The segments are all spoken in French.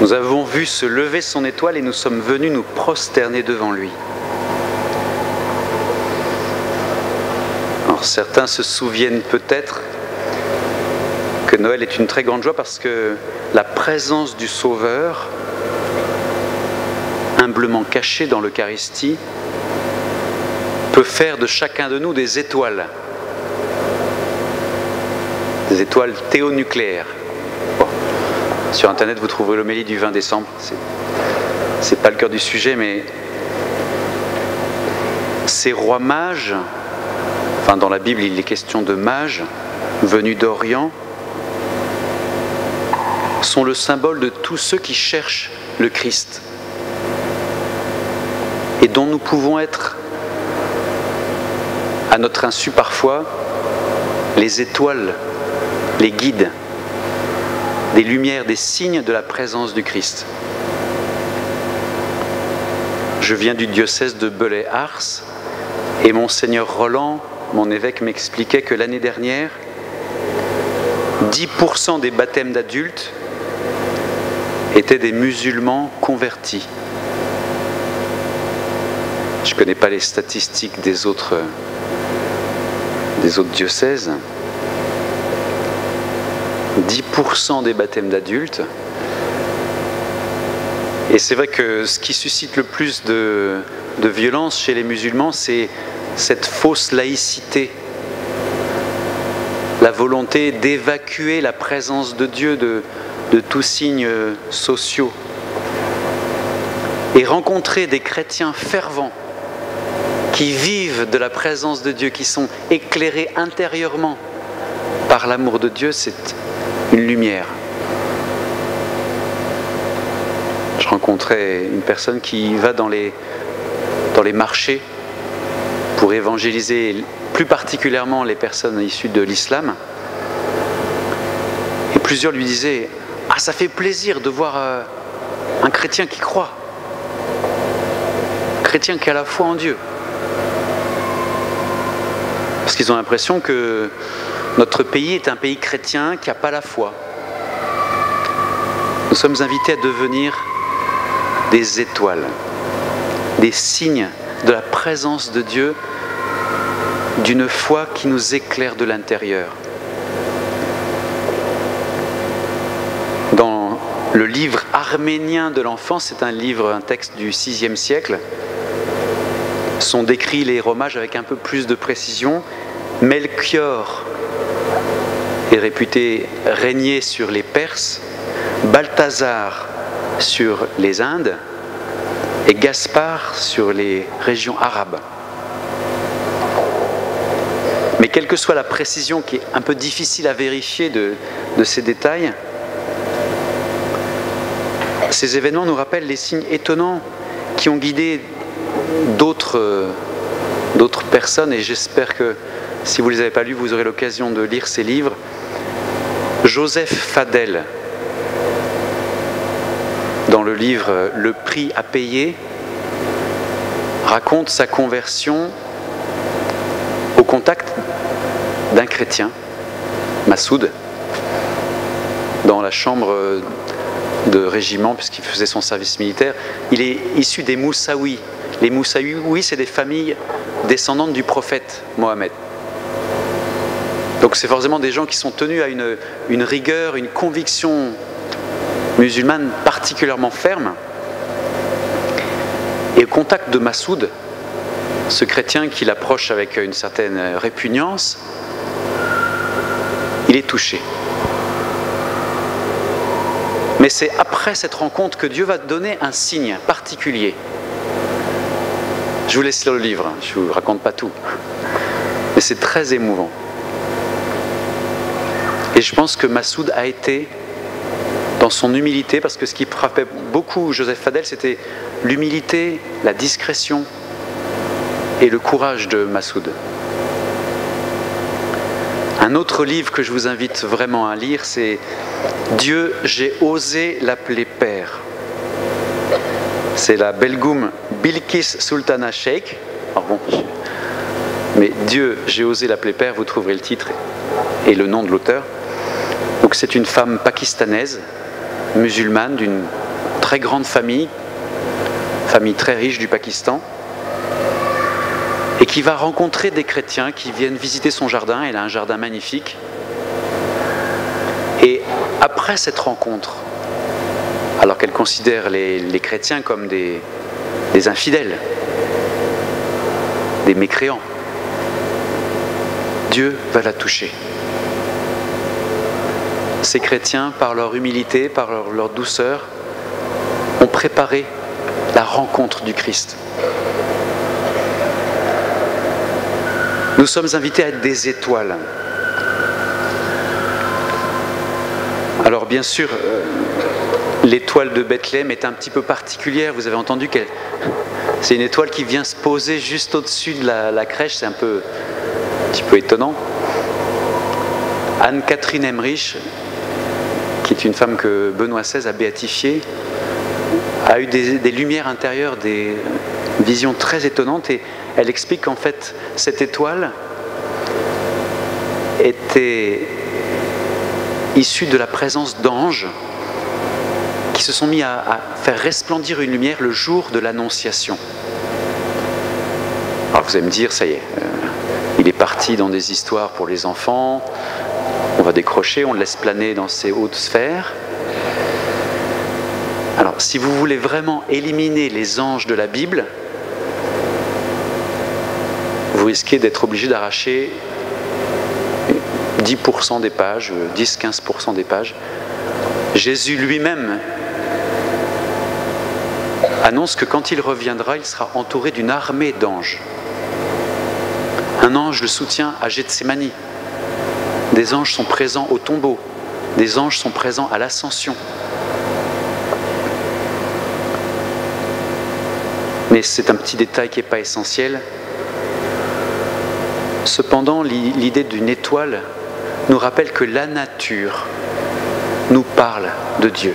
Nous avons vu se lever son étoile et nous sommes venus nous prosterner devant lui. Alors certains se souviennent peut-être que Noël est une très grande joie parce que la présence du Sauveur, humblement cachée dans l'Eucharistie, peut faire de chacun de nous des étoiles théonucléaires. Bon. Sur Internet, vous trouverez l'homélie du 20 décembre. C'est pas le cœur du sujet, mais ces rois mages, enfin dans la Bible, il est question de mages venus d'Orient, sont le symbole de tous ceux qui cherchent le Christ et dont nous pouvons être, à notre insu parfois, les étoiles, les guides, des lumières, des signes de la présence du Christ. Je viens du diocèse de Belley-Ars et Monseigneur Roland, mon évêque, m'expliquait que l'année dernière, 10% des baptêmes d'adultes étaient des musulmans convertis. Je ne connais pas les statistiques des autres diocèses. 10% des baptêmes d'adultes. Et c'est vrai que ce qui suscite le plus de violence chez les musulmans, c'est cette fausse laïcité. La volonté d'évacuer la présence de Dieu de tous signes sociaux. Et rencontrer des chrétiens fervents qui vivent de la présence de Dieu, qui sont éclairés intérieurement par l'amour de Dieu, c'est une lumière. Je rencontrais une personne qui va dans les marchés pour évangéliser plus particulièrement les personnes issues de l'islam. Et plusieurs lui disaient « Ah, ça fait plaisir de voir un chrétien qui croit, un chrétien qui a la foi en Dieu. » Parce qu'ils ont l'impression que notre pays est un pays chrétien qui n'a pas la foi. Nous sommes invités à devenir des étoiles, des signes de la présence de Dieu, d'une foi qui nous éclaire de l'intérieur. Dans le livre arménien de l'enfance, c'est un texte du VIe siècle, sont décrits les romages avec un peu plus de précision. Melchior est réputé régner sur les Perses, Balthazar sur les Indes et Gaspard sur les régions arabes. Mais quelle que soit la précision qui est un peu difficile à vérifier de ces détails, ces événements nous rappellent les signes étonnants qui ont guidé d'autres personnes, et j'espère que si vous ne les avez pas lus, vous aurez l'occasion de lire ces livres. Joseph Fadel, dans le livre Le prix à payer, raconte sa conversion au contact d'un chrétien, Massoud, dans la chambre de régiment, puisqu'il faisait son service militaire. Il est issu des Moussaouis. Les Moussaouis, oui, c'est des familles descendantes du prophète Mohammed. Donc c'est forcément des gens qui sont tenus à une rigueur, une conviction musulmane particulièrement ferme. Et au contact de Massoud, ce chrétien qui l'approche avec une certaine répugnance, il est touché. Mais c'est après cette rencontre que Dieu va donner un signe particulier. Je vous laisse lire le livre, je ne vous raconte pas tout. Mais c'est très émouvant. Et je pense que Massoud a été dans son humilité, parce que ce qui frappait beaucoup Joseph Fadel, c'était l'humilité, la discrétion et le courage de Massoud. Un autre livre que je vous invite vraiment à lire, c'est « Dieu, j'ai osé l'appeler Père ». C'est la Belgoum Bilkis Sultana Sheikh. Alors bon, mais Dieu, j'ai osé l'appeler Père, vous trouverez le titre et le nom de l'auteur. Donc c'est une femme pakistanaise, musulmane, d'une très grande famille très riche du Pakistan, et qui va rencontrer des chrétiens qui viennent visiter son jardin. Elle a un jardin magnifique. Et après cette rencontre, alors qu'elle considère les chrétiens comme des infidèles, des mécréants, Dieu va la toucher. Ces chrétiens, par leur humilité, par leur douceur, ont préparé la rencontre du Christ. Nous sommes invités à être des étoiles. Alors bien sûr, l'étoile de Bethléem est un petit peu particulière. Vous avez entendu qu'elle, c'est une étoile qui vient se poser juste au-dessus de la crèche. C'est un petit peu étonnant. Anne-Catherine Emmerich, qui est une femme que Benoît XVI a béatifiée, a eu des lumières intérieures, des visions très étonnantes, et elle explique qu'en fait, cette étoile était issue de la présence d'anges qui se sont mis à faire resplendir une lumière le jour de l'Annonciation. Alors vous allez me dire, ça y est, il est parti dans des histoires pour les enfants, on va décrocher, on le laisse planer dans ces hautes sphères. Alors, si vous voulez vraiment éliminer les anges de la Bible, vous risquez d'être obligé d'arracher 10% des pages, 10-15% des pages. Jésus lui-même annonce que quand il reviendra, il sera entouré d'une armée d'anges. Un ange le soutient à Gethsémani. Des anges sont présents au tombeau. Des anges sont présents à l'ascension. Mais c'est un petit détail qui n'est pas essentiel. Cependant, l'idée d'une étoile nous rappelle que la nature nous parle de Dieu.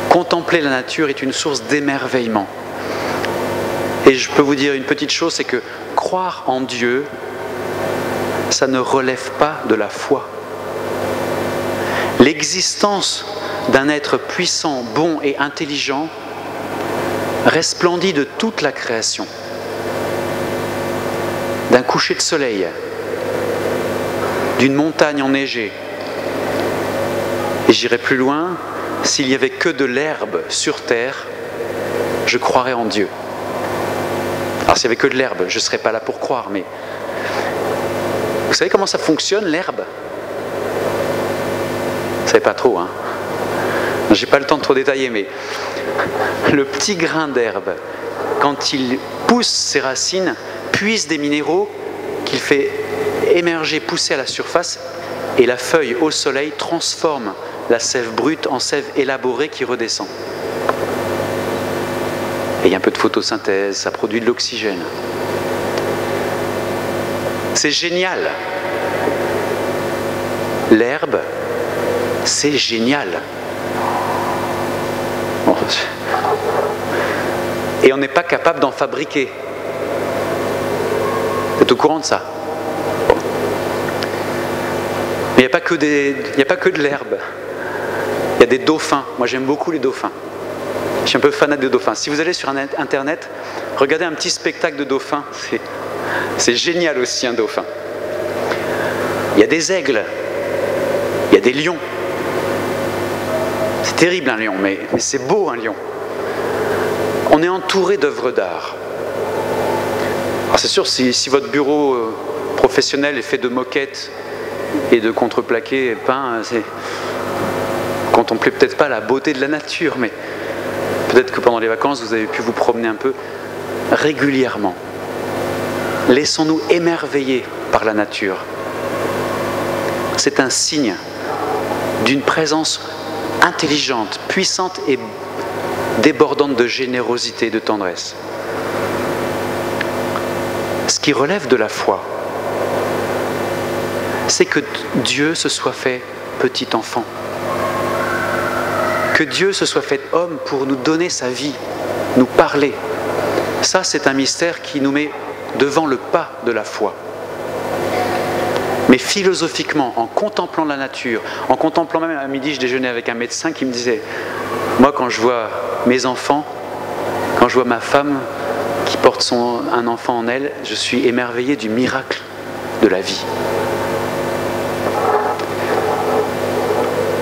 Contempler la nature est une source d'émerveillement. Et je peux vous dire une petite chose, c'est que croire en Dieu, ça ne relève pas de la foi. L'existence d'un être puissant, bon et intelligent resplendit de toute la création, d'un coucher de soleil, d'une montagne enneigée. Et j'irai plus loin, s'il n'y avait que de l'herbe sur terre, je croirais en Dieu. Alors s'il n'y avait que de l'herbe, je ne serais pas là pour croire, mais vous savez comment ça fonctionne, l'herbe? Vous ne savez pas trop, hein? J'ai pas le temps de trop détailler, mais le petit grain d'herbe, quand il pousse ses racines, puise des minéraux qu'il fait émerger, pousser à la surface, et la feuille au soleil transforme la sève brute en sève élaborée qui redescend. Et il y a un peu de photosynthèse, ça produit de l'oxygène. C'est génial. L'herbe, c'est génial. Bon. Et on n'est pas capable d'en fabriquer. Vous êtes au courant de ça? Bon. Mais il n'y a pas que de l'herbe. Il y a des dauphins. Moi, j'aime beaucoup les dauphins. Je suis un peu fanat des dauphins. Si vous allez sur Internet, regardez un petit spectacle de dauphins. C'est génial aussi, un dauphin. Il y a des aigles. Il y a des lions. C'est terrible un lion, mais c'est beau un lion. On est entouré d'œuvres d'art. Alors c'est sûr, si votre bureau professionnel est fait de moquettes et de contreplaqués peints, contemplez peut-être pas la beauté de la nature, mais peut-être que pendant les vacances, vous avez pu vous promener un peu régulièrement. Laissons-nous émerveiller par la nature. C'est un signe d'une présence intelligente, puissante et débordante de générosité et de tendresse. Ce qui relève de la foi, c'est que Dieu se soit fait petit enfant. Que Dieu se soit fait homme pour nous donner sa vie, nous parler. Ça, c'est un mystère qui nous met devant le pas de la foi. Mais philosophiquement, en contemplant la nature, en contemplant même à midi, je déjeunais avec un médecin qui me disait, moi quand je vois mes enfants, quand je vois ma femme qui porte un enfant en elle, je suis émerveillé du miracle de la vie.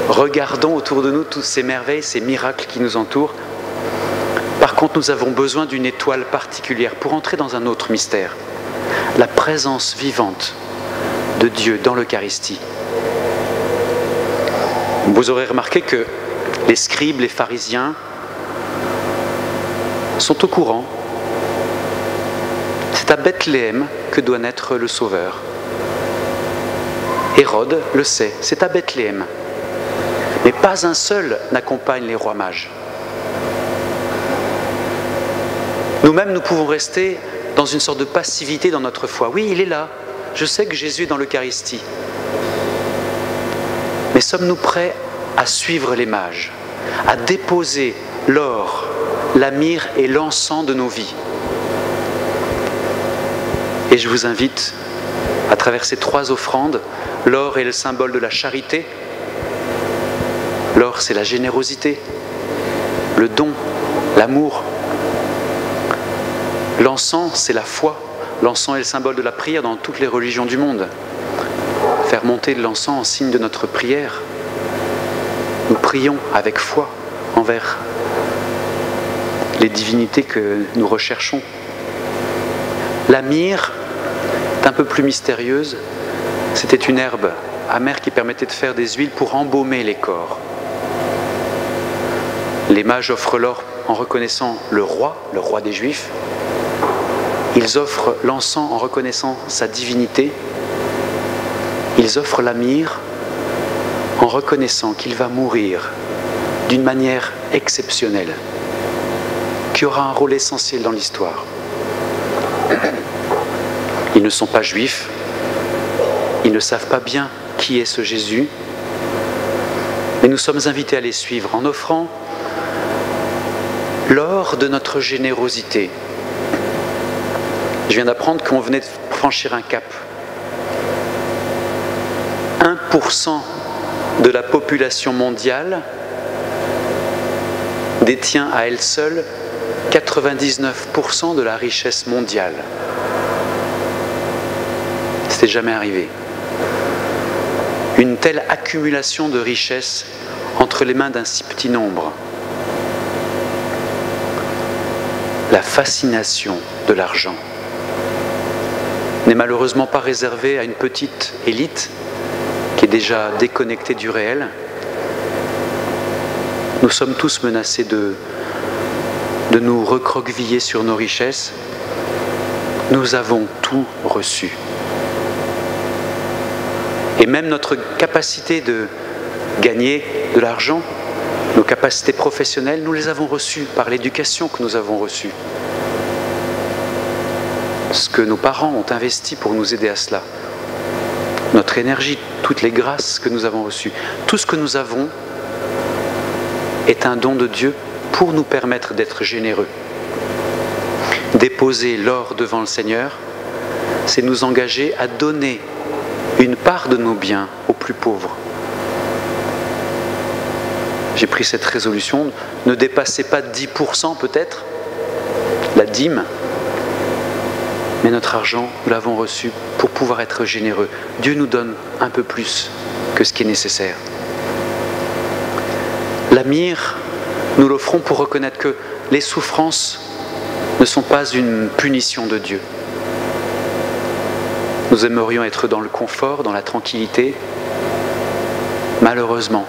Regardons autour de nous toutes ces merveilles, ces miracles qui nous entourent. Par contre, nous avons besoin d'une étoile particulière pour entrer dans un autre mystère. La présence vivante de Dieu dans l'Eucharistie. Vous aurez remarqué que les scribes, les pharisiens sont au courant. C'est à Bethléem que doit naître le Sauveur. Hérode le sait, c'est à Bethléem. Mais pas un seul n'accompagne les rois mages. Nous-mêmes, nous pouvons rester dans une sorte de passivité dans notre foi. Oui, il est là. Je sais que Jésus est dans l'Eucharistie. Mais sommes-nous prêts à suivre les mages, à déposer l'or, la myrrhe et l'encens de nos vies? Et je vous invite, à travers ces 3 offrandes, l'or est le symbole de la charité. L'or, c'est la générosité, le don, l'amour. L'encens, c'est la foi. L'encens est le symbole de la prière dans toutes les religions du monde. Faire monter de l'encens en signe de notre prière. Nous prions avec foi envers les divinités que nous recherchons. La myrrhe est un peu plus mystérieuse. C'était une herbe amère qui permettait de faire des huiles pour embaumer les corps. Les mages offrent l'or en reconnaissant le roi des Juifs. Ils offrent l'encens en reconnaissant sa divinité. Ils offrent la myrrhe en reconnaissant qu'il va mourir d'une manière exceptionnelle, qui aura un rôle essentiel dans l'histoire. Ils ne sont pas juifs, ils ne savent pas bien qui est ce Jésus, mais nous sommes invités à les suivre en offrant l'or de notre générosité. Je viens d'apprendre qu'on venait de franchir un cap. 1% de la population mondiale détient à elle seule 99% de la richesse mondiale. C'était jamais arrivé. Une telle accumulation de richesses entre les mains d'un si petit nombre. La fascination de l'argent n'est malheureusement pas réservée à une petite élite qui est déjà déconnectée du réel. Nous sommes tous menacés de nous recroqueviller sur nos richesses. Nous avons tout reçu. Et même notre capacité de gagner de l'argent, nos capacités professionnelles, nous les avons reçues par l'éducation que nous avons reçue. Ce que nos parents ont investi pour nous aider à cela. Notre énergie, toutes les grâces que nous avons reçues. Tout ce que nous avons est un don de Dieu pour nous permettre d'être généreux. Déposer l'or devant le Seigneur, c'est nous engager à donner une part de nos biens aux plus pauvres. J'ai pris cette résolution, ne dépassez pas 10% peut-être, la dîme, mais notre argent, nous l'avons reçu pour pouvoir être généreux. Dieu nous donne un peu plus que ce qui est nécessaire. La myrrhe, nous l'offrons pour reconnaître que les souffrances ne sont pas une punition de Dieu. Nous aimerions être dans le confort, dans la tranquillité. Malheureusement,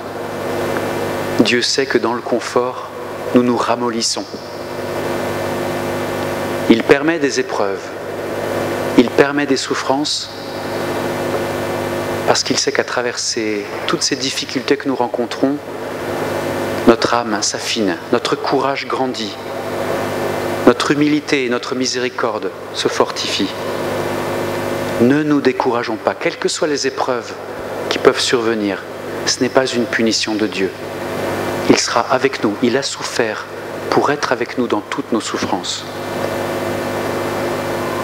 Dieu sait que dans le confort, nous nous ramollissons. Il permet des épreuves, il permet des souffrances, parce qu'il sait qu'à travers toutes ces difficultés que nous rencontrons, notre âme s'affine, notre courage grandit, notre humilité et notre miséricorde se fortifient. Ne nous décourageons pas, quelles que soient les épreuves qui peuvent survenir, ce n'est pas une punition de Dieu. Il sera avec nous, il a souffert pour être avec nous dans toutes nos souffrances.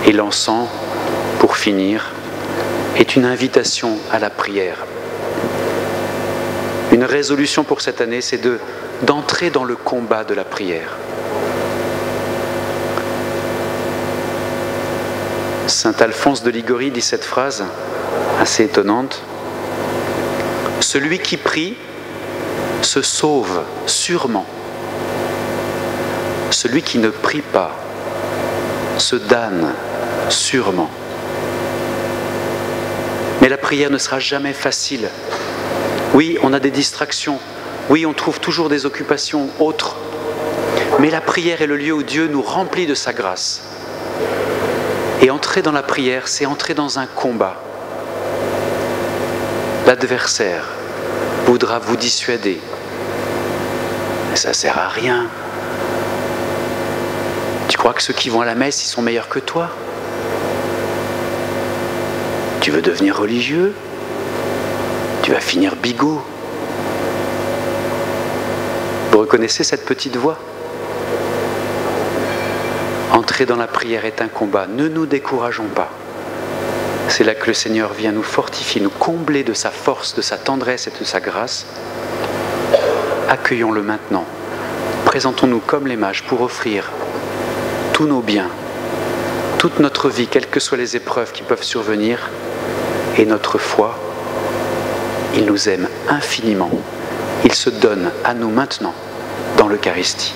Et l'encens, pour finir, est une invitation à la prière. Une résolution pour cette année, c'est d'entrer dans le combat de la prière. Saint Alphonse de Liguori dit cette phrase assez étonnante. « Celui qui prie se sauve sûrement. Celui qui ne prie pas se damne sûrement. » Mais la prière ne sera jamais facile. Oui, on a des distractions. Oui, on trouve toujours des occupations autres. Mais la prière est le lieu où Dieu nous remplit de sa grâce. Et entrer dans la prière, c'est entrer dans un combat. L'adversaire voudra vous dissuader. Mais ça ne sert à rien. Tu crois que ceux qui vont à la messe, ils sont meilleurs que toi? Tu veux devenir religieux? Tu vas finir bigot. Vous reconnaissez cette petite voix? Entrer dans la prière est un combat. Ne nous décourageons pas. C'est là que le Seigneur vient nous fortifier, nous combler de sa force, de sa tendresse et de sa grâce. Accueillons-le maintenant. Présentons-nous comme les mages pour offrir tous nos biens, toute notre vie, quelles que soient les épreuves qui peuvent survenir, et notre foi. Il nous aime infiniment. Il se donne à nous maintenant dans l'Eucharistie.